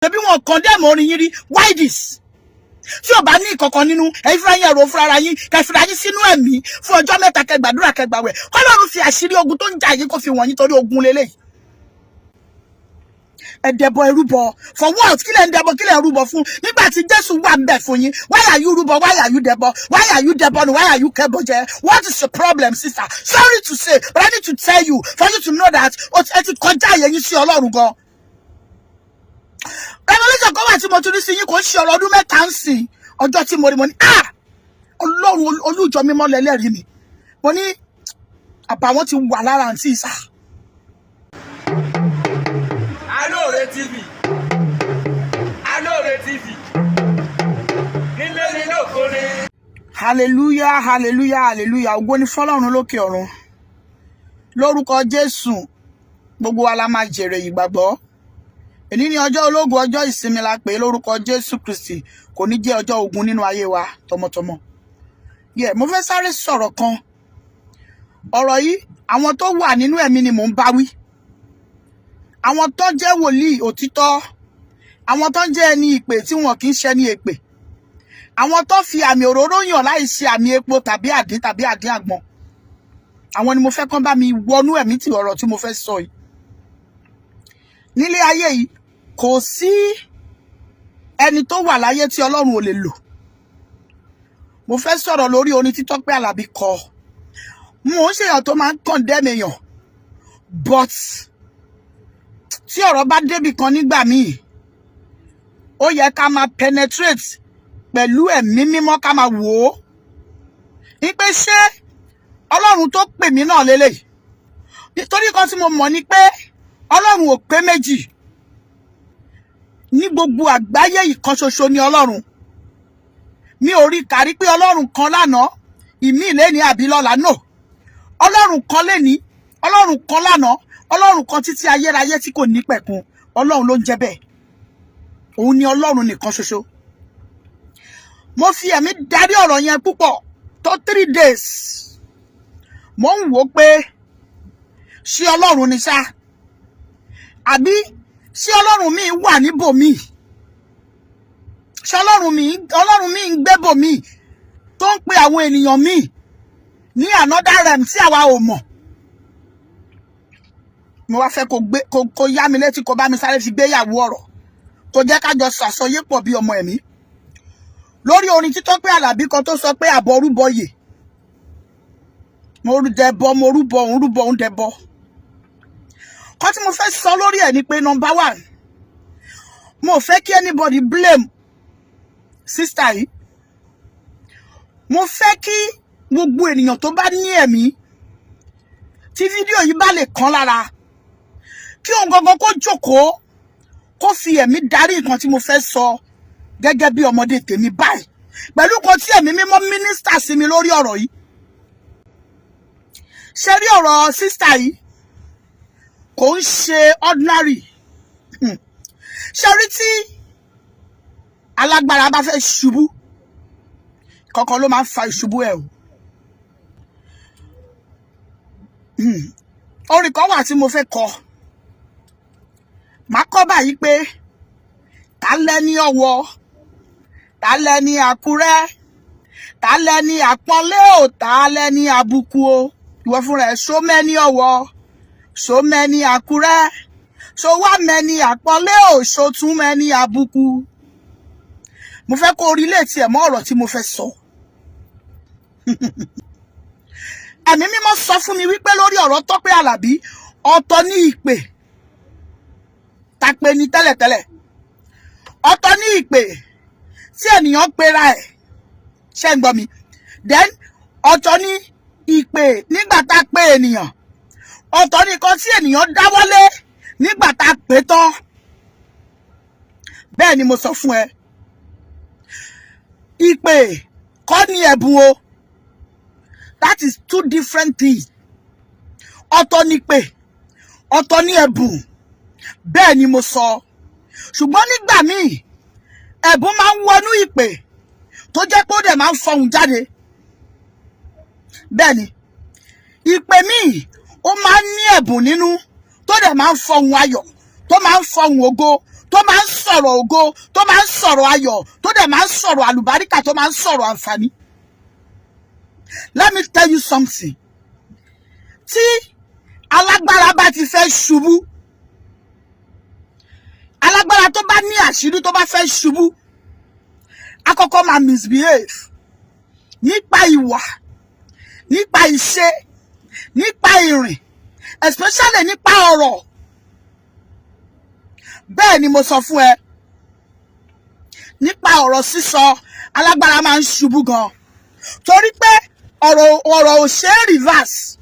Ṣebí wọn condemn orin yín rí. Why this? Tí o bá ní ìkọ̀kan nínú, ẹ fira yín ẹ̀rọ fúnra yín, kẹ́ fira yín sínú ẹ̀mí fún ọjọ́ mẹ́ta kẹ́ gbàdúrà kẹ́ gbàwẹ̀. K'Ọlọ́run fi àṣírí ogun tó ń jà yín kó fi wọ̀nyí torí ogun lélẹ́yìí. Ẹ dẹbọ ẹrúbọ. For what? Kí lẹ ń dẹbọ, kí lẹ ń rúbọ fún? Nígbà tí Jésù wà ńbẹ̀ fún yín. Why are you rúbọ? Why are you dẹbọ? Why are you dẹbọ? Why are you kẹbọjẹ? What is your problem, sister? Sorry to say, but I need to tell you, for you to know that ẹ ti kọjá àyè yín sí Ọlọ́run gan. Revelation kan wà tí mo tún ní sí yín kò ń ṣe ọ̀rọ̀ ọdún mẹ́ta ń sìn. Ọjọ́ tí mo rí mo ní, Ọlọ́run olújọ mímọ́ lẹ́lẹ́rìí mi. Mo ní àbàwọ́n ti wà lára àǹtí ìsà. Alore TV. Alore TV. Nílé ní lóko ni. Hallelujah, hallelujah, hallelujah. Ògo ni fọ́lọ́run lókè ọ̀run. Lórúkọ Jésù, gbogbo wa la máa jèrè ìgbàgbọ́. Èní ni ọjọ́ ológo, ọjọ́ ìsinmi la pè lórúkọ Jésù Kristi. Kò ní jẹ́ ọjọ́ ogun nínú ayé wa tọmọtọmọ. Mo fẹ́ sáré sọ̀rọ̀ kan. Ọ̀rọ̀ yìí, àwọn tó wà nínú ẹ̀mí ni mò ń bá wí. Àwọn tó jẹ́ wòlíì òtítọ́, àwọn tó jẹ́ ẹni ìpè tí wọn kì í ṣe ní èpè, àwọn tó fi àmì òróró yàn láì ṣe àmì epo tàbí àdín àgbọn, àwọn ni mo fẹ́ kán bá mi wọnú ẹ̀mí tí ọ̀rọ̀ tí mo fẹ́ sọ yìí. Nílé ayé yìí kò sí ẹni tó wà láyé tí Ọlọ́run ò lè lò. Mo fẹ́ sọ̀rọ̀ lórí orin tí T'ọpẹ Àlàbí kọ. Mo ń ṣèyàn tó máa ń condemn èèyàn, but tí ọ̀rọ̀ bá débì kan nígbà míì, ó yẹ ká máa penetrate pẹ̀lú ẹ̀mí mímọ́ ká máa wò ó. Ní pé ṣé Ọlọ́run tó pè mí náà lélẹ́yìí? Nítorí kan tí mo mọ̀ ni pé Ọlọ́run ò pé méjì. Ní gbogbo àgbáyé ìkan ṣoṣo ni Ọlọ́run. Mi ò rí kárí pé Ọlọ́run kan lánàá, ìmí lẹ́ni àbí lọ́la no. Ọlọ́run kan lẹ́ni, Ọlọ́run kan lánàá, Ọlọ́run kan títí ayérayé tí kò ní pẹ̀kun. Ọlọ́run ló ń jẹ́ bẹ́ẹ̀. Òun ni Ọlọ́run nìkan ṣoṣo. Mo fi ẹ̀mí darí ọ̀rọ̀ yẹn púpọ̀ tó 3 days. Mo ń wò pé ṣé Ọlọ́run ni ṣá? Àbí ṣé Ọlọ́run mi wà níbòmíì? Ṣé Ọlọ́run mi ń gbé bòmíì tó ń pe àwọn ènìyàn míì ní another realm tí àwa ò mọ̀? Mo wá fẹ́ kó yá mi létí kó bá mi sáré fi gbéyàwó ọ̀rọ̀. Kó jẹ́ ká jọ sàsọyé pọ̀ bí ọmọ ẹ̀mí. Lórí orin tí T'ọpẹ Àlàbí kan tó sọ pé àbọrú bọyè. Mo dẹbọ, mo rúbọ, òun rúbọ, òun dẹbọ. Kan tí mo fẹ́ sọ lórí ẹ̀ ni pé number 1. Mo fẹ́ kí anybody blame sister yìí. Mo fẹ́ kí gbogbo ènìyàn tó bá ní ẹ̀mí tí fídíò yìí bá lè kàn lára, kí òun gangan kó jókòó kó fi ẹ̀mí darí nǹkan tí mo fẹ́ sọ gẹ́gẹ́ bí ọmọdé tèmi báyìí. Pẹ̀lú kan tí ẹ̀mí mímọ́ mínísítà sí mi lórí ọ̀rọ̀ yìí. Ṣé rí ọ̀rọ̀ sister yìí kò ń ṣe ordinary. Ṣé rí tí alágbára bá fẹ́ ṣubú, kankan ló máa ń fa ìṣubú ẹ̀ o. Orin kan wà tí mo fẹ́ kọ. Màá kọ báyìí pé ta lẹni Ọ̀wọ̀, ta lẹni Àkúrẹ́, ta lẹni àpọ́nlé o, ta lẹni àbùkù o. Ìwọ fúnra ẹ̀ ṣó mẹ́ni Ọ̀wọ̀, ṣó mẹ́ni Àkúrẹ́, ṣó wá mẹ́ni àpọ́nlé o, ṣó tún mẹ́ni àbùkù. Mo fẹ́ kó relate ẹ̀ mọ́ ọ̀rọ̀ tí mo fẹ́ sọ. Ẹ̀mí mímọ́ sọ fún mi wípé lórí ọ̀rọ̀ T'ọpẹ Àlàbí, ọ̀tọ̀ ní ìpè tá pè ní tẹ́lẹ̀tẹ́lẹ̀. Ọ̀tọ̀ ní ìpè tí ènìyàn pera ẹ̀. Ṣé ń gbọ́ mi? Then ọ̀tọ̀ ní ìpè nígbà tá pè ènìyàn. Ọ̀tọ̀ ní nǹkan tí ènìyàn dáwọ́lé nígbà tá pè tán. Bẹ́ẹ̀ ni mo sọ fún ẹ. Ìpè kọ́ ni ẹ̀bùn o. That is 2 different things. Ọ̀tọ̀ ní ìpè, ọ̀tọ̀ ní ẹ̀bùn. Bẹ́ẹ̀ ni mo sọ. Ṣùgbọ́n nígbà míì, ẹ̀bùn máa ń wọnú ìpè tó jẹ́ pé ó dẹ̀ máa ń fọhùn jáde. Bẹ́ẹ̀ ni, ìpè míì ó máa ń ní ẹ̀bùn nínú tó dẹ̀ máa ń fọhùn ayọ̀, tó máa ń fọhùn ògo, tó máa ń sọ̀rọ̀ ògo, tó máa ń sọ̀rọ̀ ayọ̀, tó dẹ̀ máa ń sọ̀rọ̀ àlùbáríkà, tó máa ń sọ̀rọ̀ àǹfààní. Let me tell you something. Tí alágbára bá ti fẹ́ ṣubú, alágbára tó bá ní àṣírí tó bá fẹ́ ṣubú, àkọ́kọ́ máa misbehave nípa ìwà, nípa ìṣe, nípa ìrìn, especially nípa ọ̀rọ̀. Bẹ́ẹ̀ ni mo sọ fún ẹ, nípa ọ̀rọ̀ sísọ alágbára máa ń ṣubú gan, torí pé ọ̀rọ̀ ò ṣe é reverse.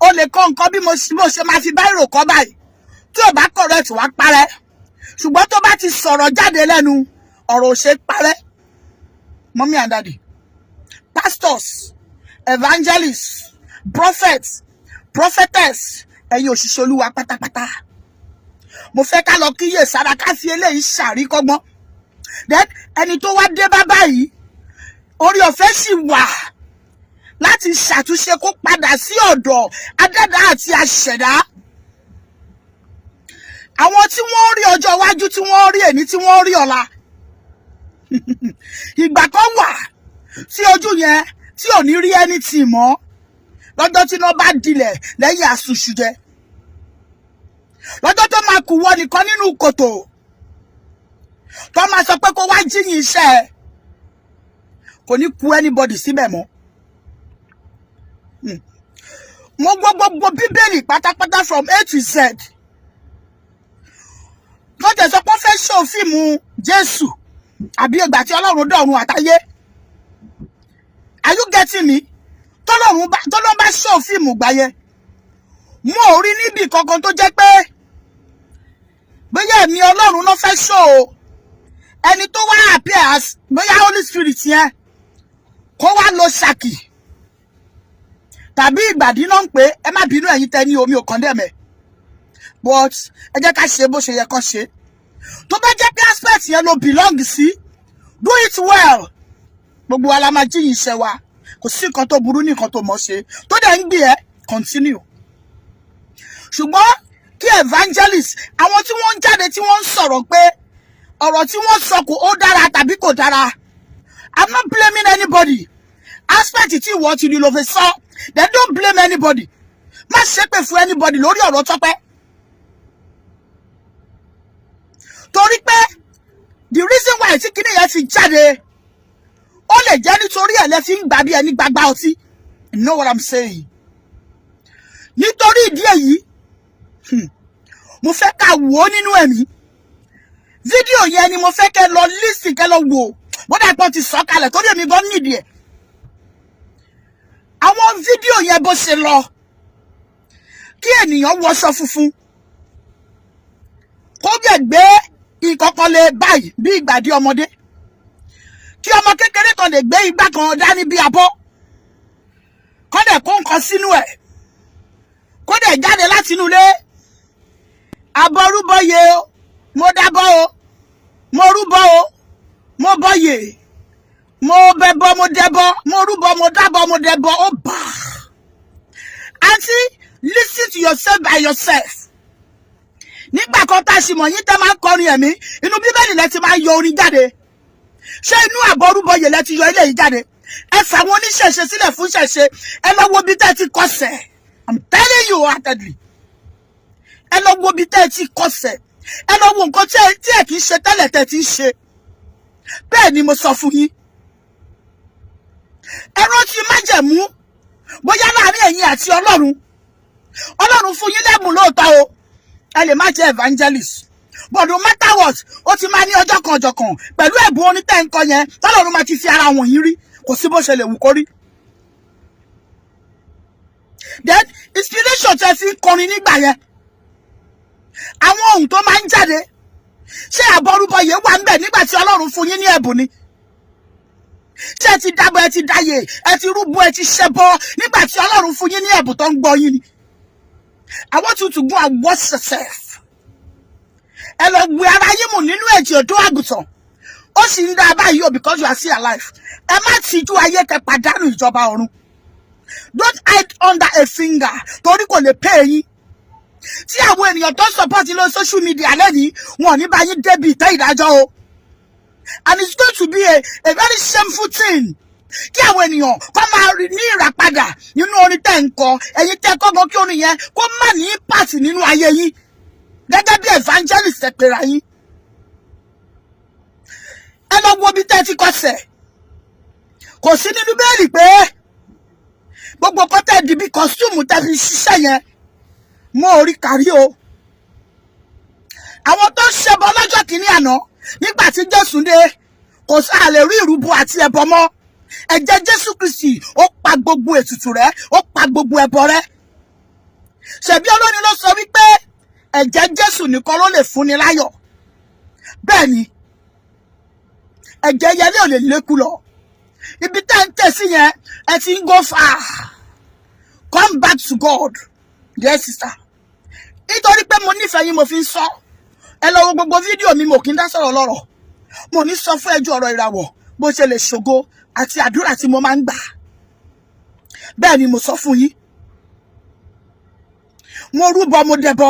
O lè kọ nǹkan bí mo ṣe máa fi báírò kọ báyìí, tí ò bá correct wá parẹ́, ṣùgbọ́n tó bá ti sọ̀rọ̀ jáde lẹ́nu, ọ̀rọ̀ ò ṣe é parẹ́. Mommy and daddy, pastors, evangelists, prophets, prophetess, ẹ̀yin òṣìṣẹ́ Olúwa pátápátá, mo fẹ́ ká lọ kíyè sára, ká fi eléyìí ṣàríkọ́gbọ́n. Then ẹni tó wá dé bá báyìí, orí ọ̀fẹ́ sì wà láti ṣàtúnṣe kó padà sí ọ̀dọ̀ adẹ́dá àti aṣẹ̀dá. Àwọn tí wọ́n rí ọjọ́ iwájú, tí wọ́n rí èní, tí wọ́n rí ọ̀la. Ìgbà kan wà tí ojú yẹn tí ò ní rí ẹni tì mọ́, lọ́jọ́ tí iná bá dilẹ̀ lẹ́yìn àsùnṣùjẹ, lọ́jọ́ tó máa kù wọ nìkan nínú kòtò, tó máa sọ pé kó wá jíyìn iṣẹ́ ẹ, kò ní ku anybody síbẹ̀ mọ́. Mo gbogbo Bíbélì pátápátá from A to Z. Tó tẹ̀ sọ pé ó fẹ́ ṣó fíìmù Jésù àbí ìgbà tí Ọlọ́run dọ̀run àtayé. Are you getting me? Tọ́lọ́run bá ṣó fíìmù gbà yẹn, mo ò rí níbi kankan tó jẹ́ pé bóyá ẹ̀mí Ọlọ́run ló fẹ́ ṣó o. Ẹni tó wá appear as bóyá Holy Spirit yẹn kó wá lo ṣàkì tàbí ìgbàdí náà ń pè, ẹ má bínú ẹ̀yin tẹ́ ní omi ò condemn ẹ̀, but ẹ jẹ́ ká ṣe bó ṣe yẹ kó ṣe. Tó bá jẹ́ pé aspect yẹn ló belong sí, do it well. Gbogbo wa la máa jíyìn iṣẹ́ wa, kò sí nǹkan tó burú ní nǹkan tó mọ̀ ṣe, tó dẹ̀ ń gbé ẹ continue. Ṣùgbọ́n kí evangelist, àwọn tí wọ́n ń jáde tí wọ́n ń sọ̀rọ̀ pé ọ̀rọ̀ tí wọ́n sọ kò ó dára tàbí kò dára, I'm not blaming anybody. Aspect tí ìwọ ti rí ló fẹ́ sọ, then don't blame anybody. Má ṣépè fún anybody lórí ọ̀rọ̀ T'ọpẹ. Torí pé the reason why tí kíní yẹn fi jáde, ó lè jẹ́ nítorí ẹ̀ lẹ́ fi ń gbà bí ẹni gbagba ọtí. You know what I'm saying? Nítorí ìdí èyí, mo fẹ́ ká wò ó nínú ẹ̀mí. Fídíò yẹn ni mo fẹ́ kẹ́ lọ listen, kẹ́ lọ wò. Bọ́dà ìpọ́n ti sọ kalẹ̀ torí èmi gan nídìí ẹ̀. Àwọn fídíò yẹn bó ṣe lọ, kí ènìyàn wọṣọ funfun, kó dẹ̀ gbé ìkọ̀kan lé báyìí bí ìgbàdí ọmọdé, kí ọmọ kékeré kan lè gbé igbá kan dání bí abọ́, kó dẹ̀ kó nǹkan sínú ẹ̀, kó dẹ̀ jáde láti inú ilé. Àbọrú bọyè o, mo dábọ́ o, mo rúbọ o, mo bọyè, mo bẹbọ, mo dẹbọ, mo rúbọ, mo dábọ, mo dẹbọ, ó bà. Aunty, listen to yourself by yourself. Nígbà kan tá a sì mọ̀ yín tẹ́ máa ń kọrin ẹ̀mí, inú Bíbélì lẹ ti máa yọ orin jáde. Ṣé inú Àbọrú bọyè lẹ ti yọ ilé yìí jáde? Ẹ fà wọn oníṣẹ̀ṣe sílẹ̀ fún ṣẹ̀ṣe, ẹ lọ wo bí tẹ́ ti kọsẹ̀. I'm telling you heartedly. Ẹ lọ wo bí tẹ́ ti kọsẹ̀. Ẹ lọ wo nǹkan tí ẹ kì í ṣe tẹ́lẹ̀ tẹ́ ti ń ṣe. Bẹ́ẹ̀ ni mo sọ fún yín. Ẹ rántí májẹ̀mú bóyá láàrin ẹ̀yin àti Ọlọ́run. Ọlọ́run fún yín lẹ́bùn lóòótọ́ o. Ẹ lè má jẹ́ evangelist. But no matter what, ó ti máa ní ọjọ́ kan ọjọ́ kan pẹ̀lú ẹ̀bùn orin tẹ́ ń kọ yẹn, tọ́lọ́run máa ti fi ara wọn yín rí. Kò sí bó ṣe lè wù kó rí. Then inspiration tẹ́ fi ń kọrin nígbà yẹn. Àwọn ohun tó máa ń jáde. Ṣé Àbọrú bọyè wà ń bẹ̀ nígbà tí Ọlọ́run fún yín ní ẹ̀bùn ni? Ṣé ẹ ti dábọ̀, ẹ ti dáyè, ẹ ti rúbọ, ẹ ti ṣẹbọ nígbà tí Ọlọ́run fún yín ní ẹ̀bùn tó ń gbọ́ yín ni? I want you to go and watch yourself. Ẹ lọ gbé ara yín mù nínú ẹ̀jẹ̀ ọ̀dọ́ àgùntàn. Ó sì ń dá báyìí o because you are still alive. Ẹ má tìjú ayé kẹ́ pàdánù ìjọba ọ̀run. Don't hide under a finger torí kò lè pay yín. tí àwọn ènìyàn tó support lọ social media lẹ́yìn wọn ní bá yín débi ìtẹ́ ìdájọ́ o. And it's going to be a very shameful thing kí àwọn ènìyàn kó máa rí ní ìràpadà nínú orin tẹ́ ń kọ ẹ̀yin tẹ́ kọ́ gan kí orin yẹn kó má ní impact nínú ayé yín gẹ́gẹ́ bí evangelist ẹ pera yín. Ẹ lọ wo bí tẹ́ ti kọsẹ̀ kò sí nínú bẹ́ẹ̀lì pé gbogbo kọ́ tẹ́ di bí costume tẹ́ fi ṣiṣẹ́ yẹn mo rí kárí o. Àwọn tó ń ṣẹbọ lọ́jọ́ kìíní àná nígbà tí Jésù dé kò sáà lè rí ìrúbọ àti ẹbọ mọ́. Ẹ̀jẹ̀ Jésù Kristi ó pa gbogbo ètùtù rẹ̀, ó pa gbogbo ẹbọ rẹ̀. Ṣebí Ọlọ́run ló sọ wípé ẹ̀jẹ̀ Jésù nìkan ló lè fúnni láyọ̀. Bẹ́ẹ̀ ni ẹ̀jẹ̀ yẹn ò lè lékú lọ. Ibi tẹ́ ń tẹ̀ sí yẹn ẹ ti ń go far. Come back to God, dear sister. Nítorí pé mo nífẹ̀ẹ́ yín mo fi ń sọ. Ẹ lọ wo gbogbo fídíò mi mo kì í dá sọ̀rọ̀ lọ́rọ̀. Mo ní sọ fún ẹjọ́ ọ̀rọ̀ ìràwọ̀ bó ṣe lè ṣògo àti àdúrà tí mo máa ń gbà. Bẹ́ẹ̀ ni mo sọ fún yín. Mo rúbọ mo dẹbọ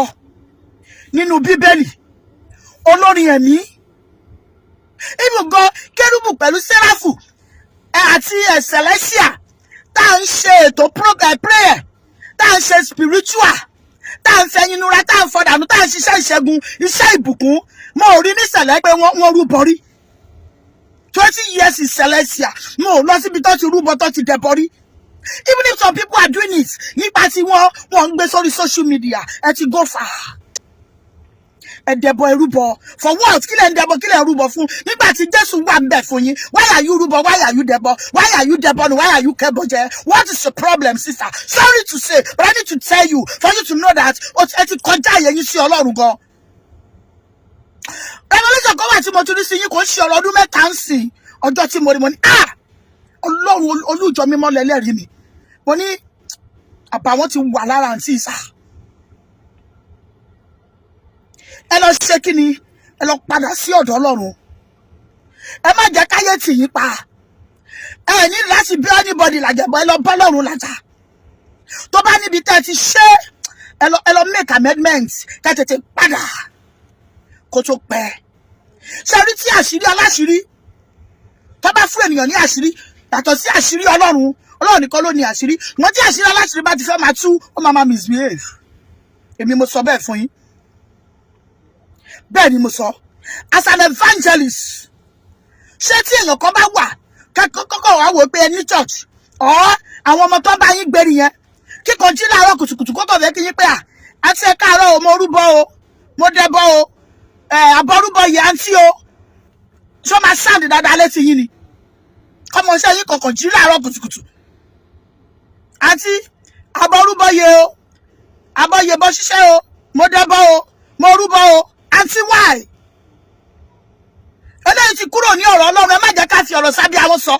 nínú Bíbélì. Olórin ẹ̀mí. Ibùgọ́ kérúbù pẹ̀lú sẹ́ráfù àti celestial tá à ń ṣe ètò prayer tá à ń ṣe spiritual tá à ń fẹ̀yìn nura tá à ń fọdànù tá à ń ṣiṣẹ́ ìṣẹ́gun iṣẹ́ ìbùkún mo rí nísẹ̀lẹ̀ pé wọ́n rúbọ rí 20 years in celestial mo lọ síbi tó ti rúbọ tó ti dẹbọ rí. Even if some people are doing it nípa tí wọ́n ń gbé sórí social media ẹ ti go far. Ẹ dẹbọ ẹ rúbọ for what? Kí lẹ ń dẹbọ kí lẹ ń rúbọ fún nígbà tí Jésù wà ń bẹ̀ fún yín? Why are you rúbọ? Why are you dẹbọ? Why are you dẹbọ? Why are you kẹbọjẹ? What is the problem, sister? Sorry to say, but I need to tell you for you to know that ẹ ti kọjá àyè yín sí Ọlọ́run gan. Revelation kan wà tí mo tún rí sí yín kò ń ṣe ọ̀rọ̀ ọdún mẹ́ta ń sìn ọjọ́ tí mo rí mo ní Ọlọ́run olújọ mímọ́ lẹ́lẹ́rìí mi. Mo ní àbàwọ́n ti wà lára àǹtí ìsà. Ẹ lọ ṣe kí ni? Ẹ lọ padà sí ọ̀dọ̀ Ọlọ́run. Ẹ má jẹ́ káyé tì yín pa. Ẹ ní láti bí anybody làjẹ̀bọ̀ ẹ lọ bá Ọlọ́run lájà. Tó bá níbi tẹ́ ti ṣe ẹ lọ make amendment kẹ́ tètè padà kó tó pẹ́. Ṣé rí tí àṣírí aláṣírí tó bá fún ènìyàn ní àṣírí yàtọ̀ sí àṣírí Ọlọ́run Ọlọ́run nìkan ló ní àṣírí. Wọ́n tí àṣírí aláṣírí bá ti fẹ́ máa tú ó máa misbehave. Èmi mo sọ bẹ́ẹ̀ fún yín. Bẹ́ẹ̀ ni mo sọ. As an evangelist, ṣé tí èèyàn kan bá wà kọ́kọ́ wá wò pé ní church or àwọn ọmọ tó bá yín gbérí yẹn kíkan jí láàárọ̀ kùtùkùtù kó tó fẹ́ kí yín pé àti ẹ káàárọ̀ o mo rúbọ o mo dẹbọ o àbọrúbọ yìí àǹtí o ṣó máa sound dáadáa létí yín ni ọmọ iṣẹ́ yín kọ̀ọ̀kan jí láàárọ̀ kùtùkùtù àǹtí àbọrúbọ yìí o àbọyè bọ́ ṣiṣẹ́ o mo dẹbọ o mo rúbọ o àǹtí why eléyìí ti kúrò ní ọ̀rọ̀ Ọlọ́run ẹ má jẹ́ ká fi ọ̀rọ̀ sábẹ́ àwọn sọ.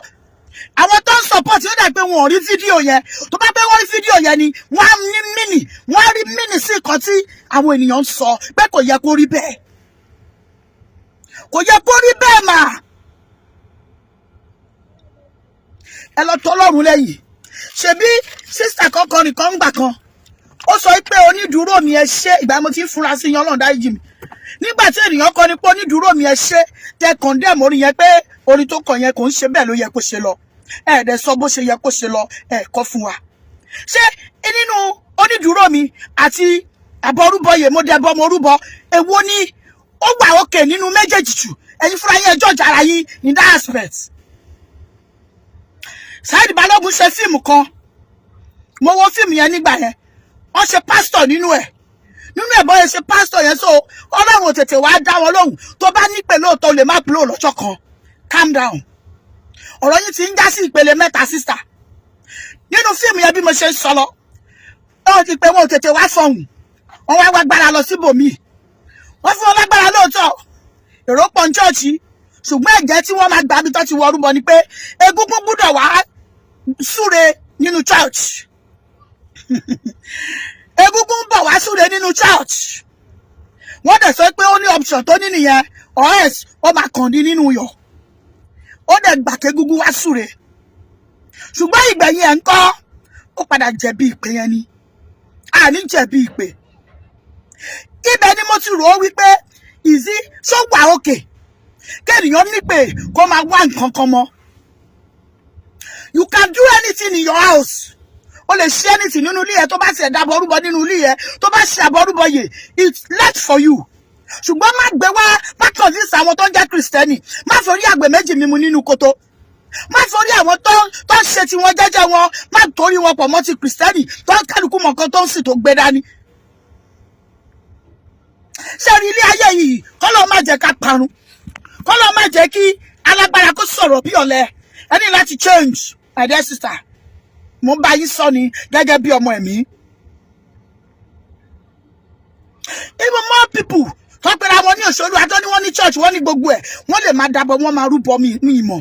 Àwọn tó ń support yóò dà pé wọn ò rí fídíò yẹn tó bá pé wọ́n rí fídíò yẹn ni wọ́n á ní mínì wọ́n á rí mínì sí nǹkan tí àwọn ènìyàn ń sọ pé kò yẹ kó rí bẹ́ẹ̀ kò yẹ kó rí bẹ́ẹ̀ mà. Ẹ lọ tọ̀ Ọlọ́run lẹ́yìn. Ṣebí sísà kankan nìkan gbà kan ó sọ pé onídùúró mi ẹ ṣe ìgbà mo ti ń fura sí yan Ọlọ́run dáríjì mi. Nígbà tí ènìyàn kọ ni pé onídùúró mi ẹ ṣe tẹ condemn orin yẹn pé orin tó kọ yẹn kò ń ṣe bẹ́ẹ̀ ló yẹ kó ṣe lọ ẹ dẹ̀ sọ bó ṣe yẹ kó ṣe lọ ẹ kọ́ fún wa. Ṣé nínú onídùúró mi àti àbọrúbọyè mo dẹbọ mo rúbọ èwo ni ó wà òkè nínú méjèèjì jù? Ẹ̀yin fúnra yín ẹjọ́ ìjà ara yín ní that aspect. Saheed Balógun ṣe fíìmù kan mo wo fíìmù yẹn nígbà yẹn wọ́n ṣe pásítọ̀ nínú ẹ̀ bọ́ yẹn ṣe pásítọ̀ yẹn so Ọlọ́run tètè wá dá wọn lóhùn tó bá ní pé lóòótọ́ lè má blow lọ́jọ́ kan calm down. Ọ̀rọ̀ yìí ti ń já sí ìpele mẹ́ta sísà nínú fíìmù yẹn bí mo ṣe ń sọ lọ ó ti pé wọn ò tètè wá fọhùn wọn wá gbára lọ síbòmíì wọ́n fún wọn lágbára lóòótọ́ èrò pọ̀ ní chọ́ọ̀chì ṣùgbọ́n ẹ̀jẹ̀ tí wọ́n máa gbà bí tó ti wọ rúbọ ni pé egúngún gbúdọ̀ wá súre nínú church egúngún bọ̀ wá súre nínú church. Wọ́n dẹ̀ sọ pé ó ní option tó ní nìyẹn or else ó máa kàn dín nínú yọ̀ ó dẹ̀ gbà kégúngún wá súre ṣùgbọ́n ìgbẹ̀yìn ẹ̀ ń kọ́ ó padà jẹ̀bi ìpè yẹn ni àní jẹ̀bi ìpè ibẹ̀ ni mo ti rò ó wípé ìzí ṣó wà òkè kẹ́nìyàn ní pé kó máa wá nǹkan kan mọ́. You can do anything in your house. O lè ṣe anything nínú ilé yẹn tó bá ṣe dábọ̀ orúbọ nínú ilé yẹn tó bá ṣe àbọrúbọ yẹ it's left for you. Ṣùgbọ́n má gbé wá má convince àwọn tó ń jẹ́ Kristẹni má forí àgbẹ̀ méjì mímu nínú kòtò má forí àwọn tó ń ṣe tí wọ́n jẹ́jẹ́ wọn má torí wọn pọ̀ mọ́ ti Kristẹni tó ń kálukú mọ̀ kan tó ń sì tó gbé dání. Ṣé rí ilé ayé yìí kọ́lọ́ má jẹ́ ká parun kọ́lọ́ má jẹ́ kí alágbára kó sọ̀rọ̀ bí ọ̀lẹ ẹni láti change my dear sister mo bá yín sọ ni gẹ́gẹ́ bí ọmọ ẹ̀mí. Even more people tó pera wọn ní òṣèlú àtọ́ ni wọ́n ní church wọ́n ní gbogbo ẹ̀ wọ́n lè máa dàbọ̀ wọ́n máa rúbọ mi ìmọ̀.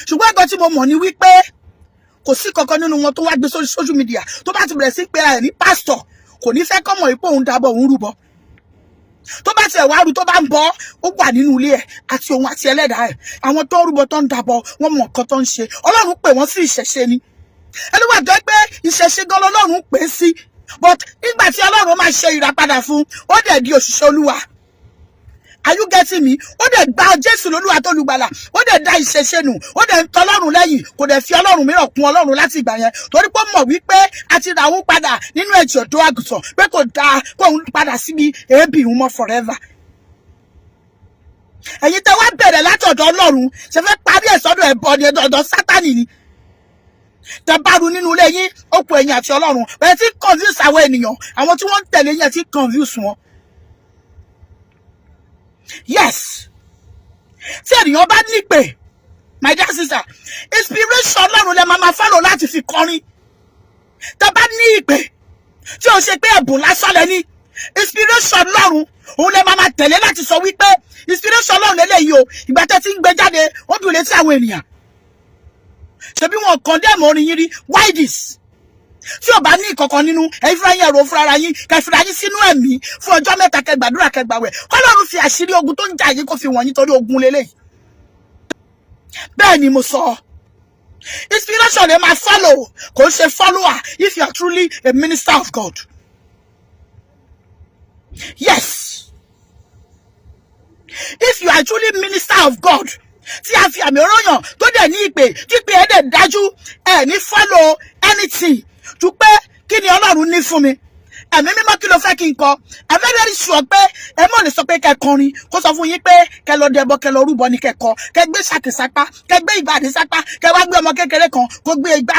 Ṣùgbọ́n nǹkan tí mo mọ̀ ni wípé kò sí kankan nínú wọn tó wá gbé sórí social media tó bá ti bẹ̀rẹ̀ sí pera ẹ̀ ní pastor kò ní fẹ́ kọ́mọ̀ ipò òun dàbọ̀ òun rúbọ. Tó bá tiẹ̀ wá rú tó bá ń bọ́ ó wà nínú ilé ẹ̀ àti òun àti ẹlẹ́dàá ẹ̀ àwọn tó ń rúbọ tó ń dàbọ̀ wọ́n mọ̀ nǹkan tó ń ṣe Ọlọ́run pè wọ́n sí ìṣẹ̀ṣe ni ẹlúwà tó pé ìṣẹ̀ṣe gan lọ́lọ́run pè é sí but nígbà tí Ọlọ́run máa ṣe ìràpadà fún ó dẹ̀ di òṣìṣẹ́ Olúwa. Are you getting me? Ó dẹ̀ gba Jésù lólúwa tó lùgbàlà ó dẹ̀ da ìṣẹ̀ṣe nù ó dẹ̀ ń tọ Ọlọ́run lẹ́yìn kò dẹ̀ fi Ọlọ́run mìíràn kún Ọlọ́run láti ìgbà yẹn torí pé ó mọ̀ wípé a ti rà òun padà nínú ẹ̀jẹ̀ ọ̀dọ́ àgùntàn pé kò dáa kó òun padà síbi èébì òun mọ́ forever. Ẹ̀yin tẹ́ wá bẹ̀rẹ̀ látọ̀dọ̀ Ọlọ́run ṣe fẹ́ parí ẹ̀ sọ́dọ̀ ẹ̀bọ ni ọ̀dọ̀ Sátánì ni. Tẹ́ bá ru nínú ilé yín ó kù ẹ̀yin àti Ọlọ́run bẹ́ẹ̀ tí confuse àwọn ènìyàn àwọn tí wọ́n ń tẹ̀lé yẹn tí confuse wọn. Yes tí ènìyàn bá nípè my dear sister inspiration Ọlọ́run lẹ máa follow láti fi kọrin. Tẹ́ bá ní ìpè tí ó ṣe pé ẹ̀bùn lásán lẹ ní inspiration Ọlọ́run òun lẹ máa tẹ̀lé láti sọ wípé inspiration Ọlọ́run lélẹ́yìí o ìgbà tẹ́ ti ń gbé jáde ó dùn létí àwọn ènìyàn. Ṣebí wọn condemn orin yín rí why this tí ò bá ní ìkọ̀kan nínú ẹ̀yin fúnra yín ẹ̀rọ fúnra yín kẹfìrà yín sínú ẹ̀mí fún ọjọ́ mẹ́ta kẹgbàdúrà kẹgbàwẹ̀ Ọlọ́run fi àṣírí ogun tó ń jà yín kó fi wọ̀nyí torí ogun lélẹ́yìí. Bẹ́ẹ̀ ni mo sọ inspiration lè máa follow kò ń ṣe follower if you are truly a minister of God. Yes if you are truly minister of God tí a fi àmì oróyàn tó dẹ̀ ní ìpè tí ìpè ẹ̀ dẹ̀ dájú ẹ̀ ní follow anything ju pé kí ni Ọlọ́run ní fún mi ẹ̀mí mímọ́ kí ló fẹ́ kí n kọ I'm very sure pé ẹ mọ̀ lè sọ pé kẹ́ kọrin kó sọ fún yín pé kẹ́ lọ dẹbọ kẹ́ lọ rúbọ ní kẹ́ kọ kẹ́ gbé ṣàkì sápá kẹ́ gbé ìbàdí sápá kẹ́ wá gbé ọmọ kékeré kan kó gbé igbá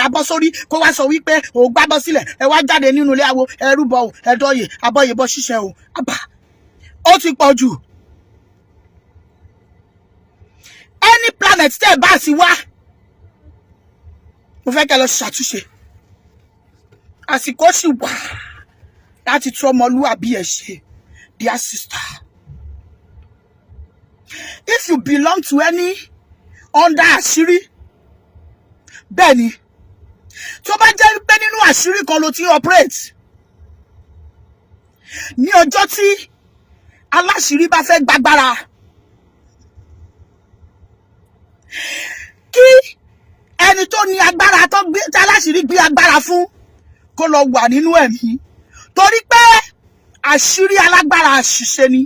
abọ́ sórí kó wá sọ wípé ò gbábọ́ sílẹ̀ ẹ wá jáde nínú ilé awo ẹ rúbọ o ẹ dọ̀yè àbọyè bọ ṣíṣe o àbá ó ti pọ̀ jù. Any planet tẹ́ bá sì wá mo fẹ́ kẹ́ lọ ṣàtúnṣe àsìkò sì wà láti tún ọmọlúwàbí ẹ̀ ṣe dear sister. If you belong to any under àṣírí bẹ́ẹ̀ ni tó bá jẹ́ pé nínú àṣírí kan ló ti operate ní ọjọ́ tí aláṣírí bá fẹ́ gbàgbára kí ẹni tó ní agbára tó gbé tí aláṣírí gbé agbára fún kó lọ wà nínú ẹ̀mí torí pé àṣírí alágbára àṣìṣe ni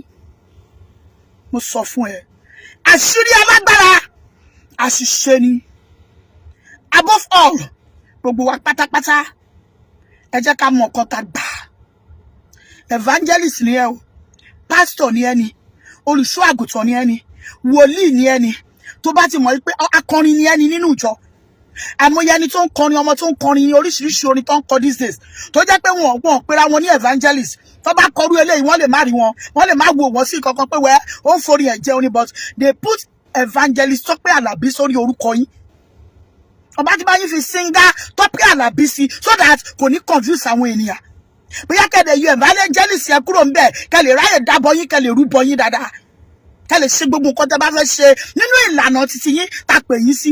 mo sọ fún ẹ àṣírí alágbára àṣìṣe ni above all gbogbo wa pátápátá ẹ jẹ́ ká mọ̀ nǹkan tá gbà evangelist ni ẹ o pastor ni ẹ ni olùṣọ́ àgùntàn ni ẹ ni wòlíì ni ẹ ni tó bá ti mọ̀ pé akọrin ni ẹni nínú ìjọ àmọye ẹni tó ń kọrin ọmọ tó ń kọrin oríṣiríṣi orin tó ń kọ these days tó jẹ́ pé wọn pera wọn ní evangelist tó bá kọrú eléyìí wọ́n lè má rí wọn wọ́n lè má wo wọn sí kankan pé wẹ́ ó ń forí ẹ̀ jẹun ni but they put evangelist T'ọpẹ Àlàbí sórí orúkọ yín ọba tí bá yín fi singer T'ọpẹ Àlàbí sí so that kò ní confuse àwọn ènìyàn bóyá kẹ́lẹ̀ yọ evangelist yẹn kúrò ń bẹ̀ kẹ́lẹ̀ ráyè dábọ̀ yín kẹ́lẹ̀ rúbọ yín dáadáa kẹ́ lè ṣe gbogbo nǹkan tẹ́ bá fẹ́ ṣe nínú ìlànà títí yín tá pè yín sí.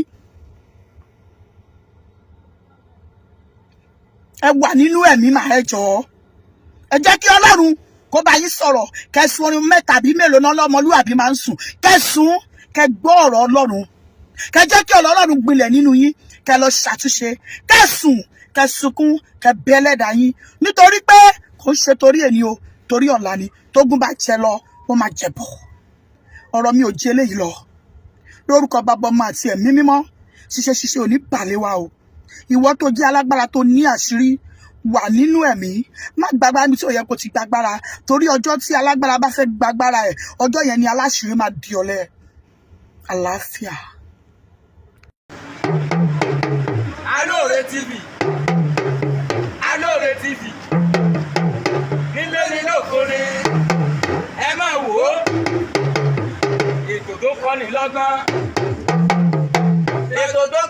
Ẹ wà nínú ẹ̀mí mà ẹ jọ̀ọ́ ẹ jẹ́ kí Ọlọ́run kó bá yín sọ̀rọ̀ kẹ́ sùn orin mẹ́ta bí mélòó náà lọ́mọlúwàbí máa ń sùn kẹ́ sùn kẹ́ gbọ́ ọ̀rọ̀ Ọlọ́run kẹ́ jẹ́ kí Ọlọ́run gbilẹ̀ nínú yín kẹ́ lọ ṣàtúnṣe kẹ́ sùn kẹ́ sunkún kẹ́ bẹ Ẹlẹ́dàá yín nítorí pé kò ṣe torí èni o torí ọ̀la ni tógun bá jẹ lọ wọ́n máa jẹ̀bọ̀. Ọ̀rọ̀ mi ò jẹ́ eléyìí lọ. Lórúkọ Baba Ọmọ àti Ẹ̀mí Mímọ́, ṣiṣẹ́ ò ní bàlẹ́ wa o. Ìwọ tó jẹ́ alágbára tó ní àṣírí wà nínú ẹ̀mí, má gbàgbára mi tí ò yẹ kó ti gbàgbára, torí ọjọ́ tí alágbára bá fẹ́ gbàgbára ẹ̀, ọjọ́ yẹn ni aláṣírí máa di ọ̀lẹ. Àlàáfíà. Alore TV. Alore TV. Nílé ní lóko ni ẹ máa wò ó. Ètò tó kọ́ni lọ́gbọ́n. Ètò tó